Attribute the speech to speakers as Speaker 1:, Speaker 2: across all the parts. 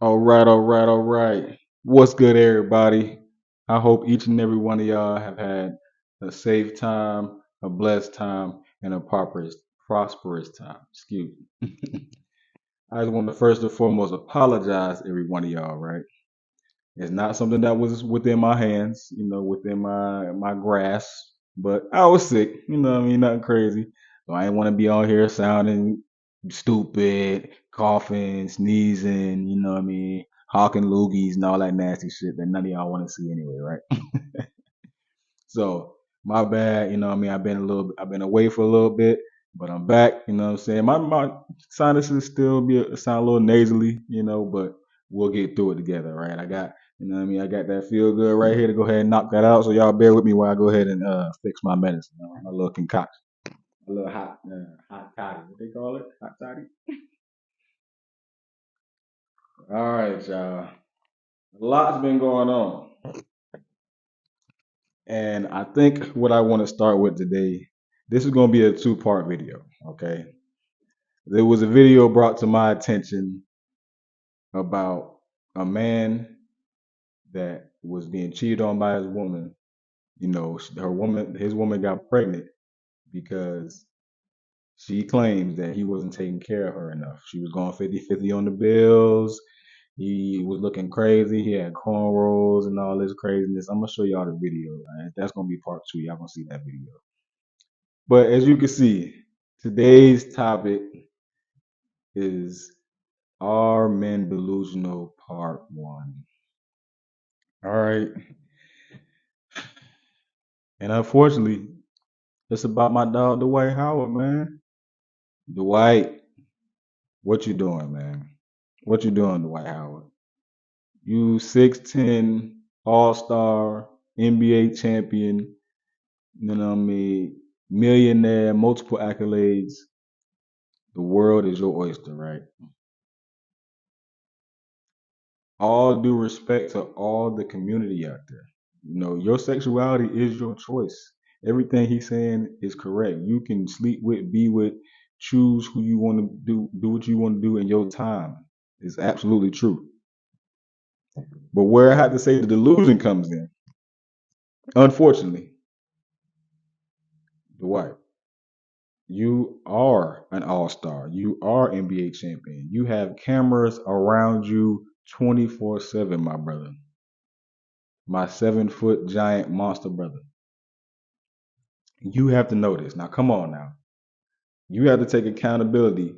Speaker 1: All right, all right, all right. What's good, everybody? I hope each and every one of y'all have had a safe time, a blessed time, and a prosperous time. Excuse me. I just want to first and foremost apologize to every one of y'all, right? It's not something that was within my hands, within my grasp, but I was sick, what I mean, nothing crazy. So I didn't want to be on here sounding stupid, coughing, sneezing, what I mean, hawking loogies and all that nasty shit that none of y'all want to see anyway, right? So my bad, what I mean, I've been away for a little bit, but I'm back, what I'm saying. My sinuses still sound a little nasally, but we'll get through it together, right? I got, what I mean, I got that feel good right here to go ahead and knock that out. So y'all bear with me while I go ahead and fix my medicine, my little concoction, a little hot toddy, what they call it, hot toddy. All right, y'all. A lot's been going on, and I think what I want to start with today. This is going to be a two-part video, okay? There was a video brought to my attention about a man that was being cheated on by his woman. His woman got pregnant because she claims that he wasn't taking care of her enough. She was going 50-50 on the bills. He was looking crazy. He had cornrows and all this craziness. I'm going to show y'all the video. Right? That's going to be part two. Y'all going to see that video. But as you can see, today's topic is Are Men Delusional Part 1. All right. And unfortunately, it's about my dog Dwight Howard, man. Dwight, what you doing, man? What you doing, Dwight Howard? You 6'10", all-star, NBA champion, you know what I mean? Millionaire, multiple accolades. The world is your oyster, right? All due respect to all the community out there. Your sexuality is your choice. Everything he's saying is correct. You can sleep with, be with, choose who you want to do what you want to do in your time. It's absolutely true. But where I have to say the delusion comes in, unfortunately, Dwight, you are an all-star. You are NBA champion. You have cameras around you 24/7, my brother. My 7-foot giant monster brother. You have to know this. Now, come on now. You have to take accountability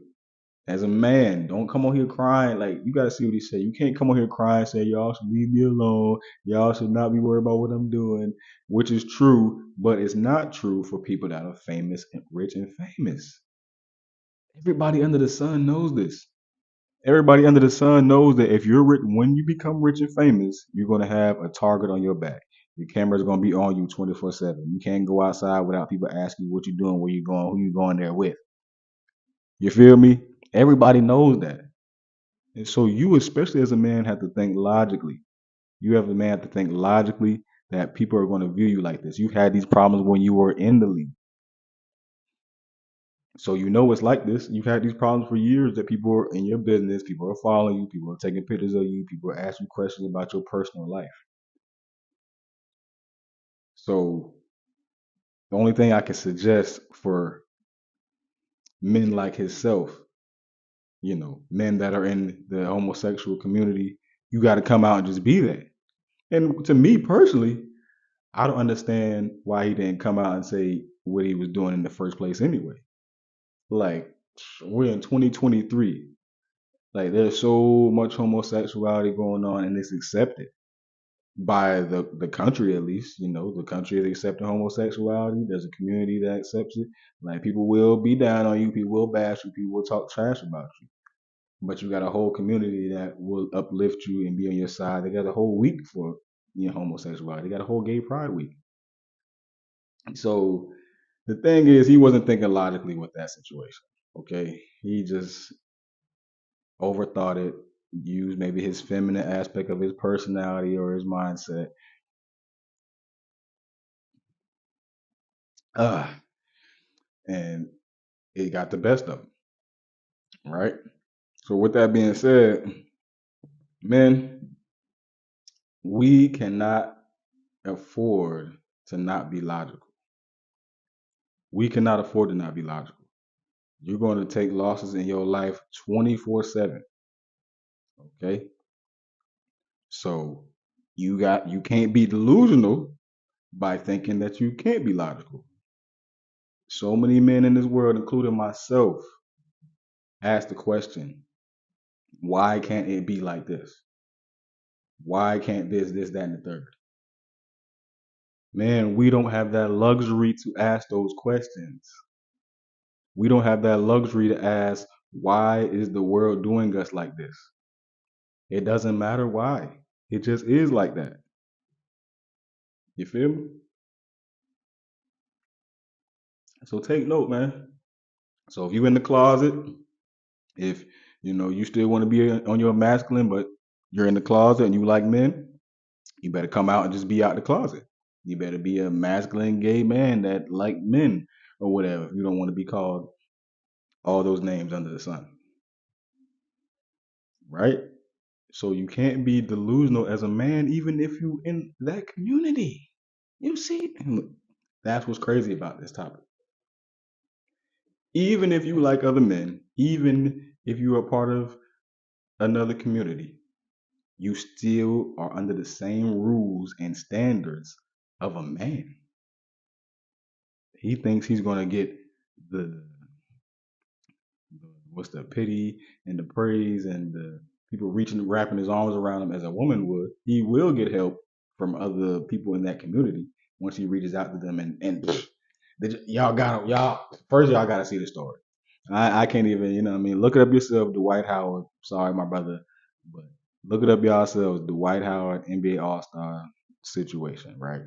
Speaker 1: as a man. Don't come on here crying. Like, you got to see what he said. You can't come on here crying and say, y'all should leave me alone. Y'all should not be worried about what I'm doing, which is true, but it's not true for people that are famous and rich and famous. Everybody under the sun knows this. Everybody under the sun knows that if you're rich, when you become rich and famous, you're going to have a target on your back. The camera's going to be on you 24/7. You can't go outside without people asking you what you're doing, where you going, who you going there with. You feel me? Everybody knows that. And so you, especially as a man, have to think logically. You have a man have to think logically that people are going to view you like this. You've had these problems when you were in the league. So you know it's like this. You've had these problems for years that people are in your business, people are following you, people are taking pictures of you, people are asking you questions about your personal life. So the only thing I can suggest for men like himself, men that are in the homosexual community, you got to come out and just be that. And to me personally, I don't understand why he didn't come out and say what he was doing in the first place anyway. Like, we're in 2023. Like, there's so much homosexuality going on, and it's accepted by the country, at least. The country is accepting homosexuality. There's a community that accepts it. Like, people will be down on you, people will bash you, people will talk trash about you. But you got a whole community that will uplift you and be on your side. They got a whole week for homosexuality. They got a whole gay pride week. So the thing is, he wasn't thinking logically with that situation. Okay, he just overthought it, used maybe his feminine aspect of his personality or his mindset. Uh, and it got the best of him, right? So with that being said, Men, we cannot afford to not be logical. We cannot afford to not be logical. You're going to take losses in your life 24/7. Okay. So you can't be delusional by thinking that you can't be logical. So many men in this world, including myself, ask the question, why can't it be like this? Why can't this, that, and the third? Man, we don't have that luxury to ask those questions. We don't have that luxury to ask, why is the world doing us like this? It doesn't matter why. It just is like that. You feel me? So take note, man. So if you in the closet, if you still want to be on your masculine, but you're in the closet and you like men, you better come out and just be out the closet. You better be a masculine gay man that like men or whatever. You don't want to be called all those names under the sun, right? So you can't be delusional as a man, even if you in that community. You see, look, that's what's crazy about this topic. Even if you like other men, even if you are part of another community, you still are under the same rules and standards of a man. He thinks he's gonna get the what's the pity and the praise and the people reaching, wrapping his arms around him as a woman would. He will get help from other people in that community once he reaches out to them. Y'all first y'all gotta see the story. I can't even, what I mean, look it up yourself. Dwight Howard. Sorry, my brother, but look it up yourselves. Dwight Howard NBA All Star situation. Right,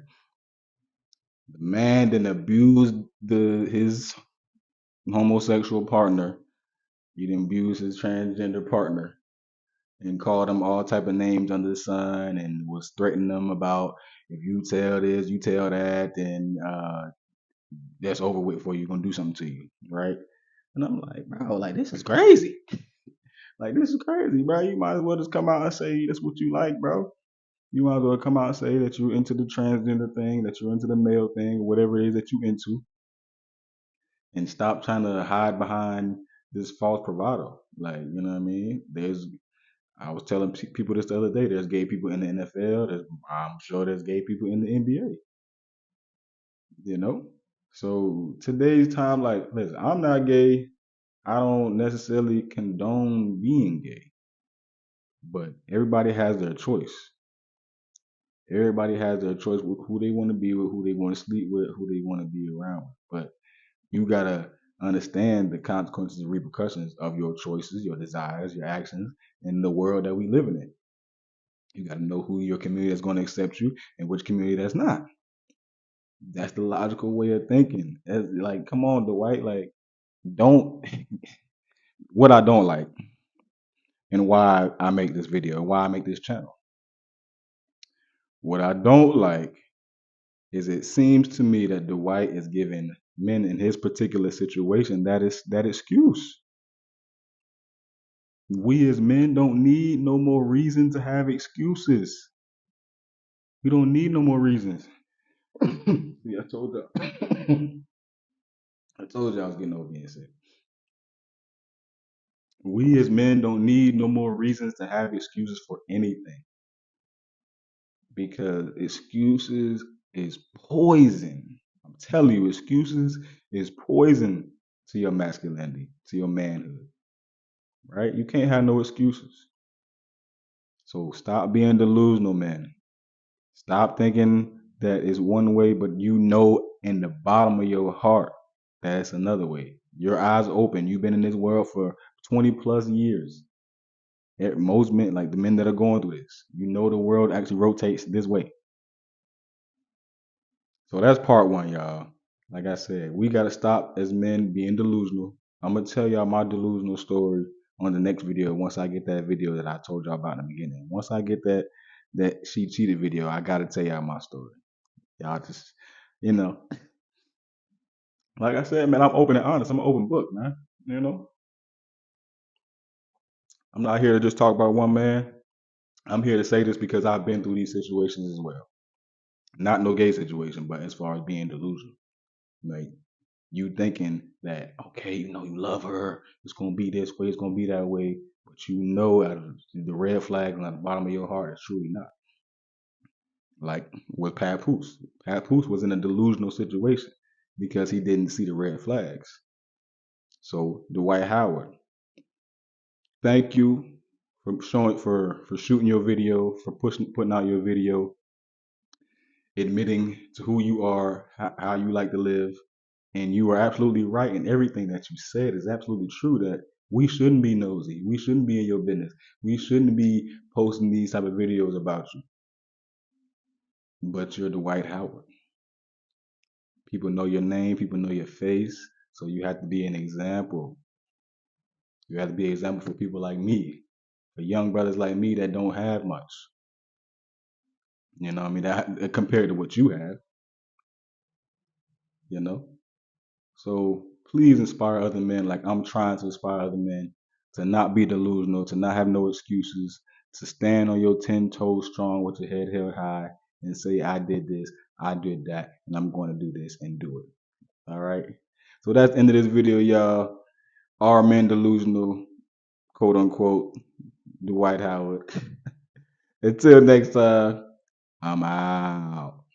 Speaker 1: the man then abused his homosexual partner. He done abused his transgender partner and called them all type of names under the sun and was threatening them about, if you tell this, you tell that, then that's over with for you. Gonna do something to you, right? And I'm like, bro, like this is crazy. Like this is crazy, bro. You might as well just come out and say that's what you like, bro. You might as well come out and say that you're into the transgender thing, that you're into the male thing, whatever it is that you're into, and stop trying to hide behind this false bravado. Like, you know what I mean? I was telling people this the other day. There's gay people in the NFL. I'm sure there's gay people in the NBA. You know. So today's time, like, listen, I'm not gay. I don't necessarily condone being gay, but everybody has their choice. Everybody has their choice with who they want to be with, who they want to sleep with, who they want to be around with. But you gotta understand the consequences and repercussions of your choices, your desires, your actions, in the world that we live in. You got to know who your community is going to accept you and which community that's not. That's the logical way of thinking. It's like, come on, Dwight. Like, don't what I don't like and why I make this video, why I make this channel. What I don't like is it seems to me that Dwight is giving men in his particular situation that excuse. We as men don't need no more reason to have excuses. We don't need no more reasons. See, I told you. I told you I was getting over being sick. We as men don't need no more reasons to have excuses for anything because excuses is poison. I'm telling you, excuses is poison to your masculinity, to your manhood, right? You can't have no excuses. So stop being delusional, man. Stop thinking that it's one way, but you know in the bottom of your heart that it's another way. Your eyes open. You've been in this world for 20 plus years. Most men, like the men that are going through this, you know the world actually rotates this way. So that's part one, y'all. Like I said, we got to stop as men being delusional. I'm going to tell y'all my delusional story on the next video once I get that video that I told y'all about in the beginning. Once I get that she cheated video, I got to tell y'all my story. Y'all just, you know, like I said, man, I'm open and honest. I'm an open book, man. You know, I'm not here to just talk about one man. I'm here to say this because I've been through these situations as well. Not no gay situation, but as far as being delusional. Like you thinking that, okay, you love her, it's gonna be this way, it's gonna be that way, but out of the red flags on the bottom of your heart, it's truly not. Like with Papoose. Papoose was in a delusional situation because he didn't see the red flags. So Dwight Howard, thank you for shooting your video, for putting out your video, admitting to who you are, how you like to live, and you are absolutely right in everything that you said is absolutely true that we shouldn't be nosy. We shouldn't be in your business. We shouldn't be posting these type of videos about you. But you're Dwight Howard. People know your name, people know your face, so you have to be an example. You have to be an example for people like me, for young brothers like me that don't have much. You know what I mean? That compared to what you have, you know? So please inspire other men like I'm trying to inspire other men to not be delusional, to not have no excuses, to stand on your 10 toes strong with your head held high and say, I did this, I did that, and I'm going to do this and do it. All right. So that's the end of this video, y'all. Are men delusional? Quote unquote. Dwight Howard. Until next time, I'm out.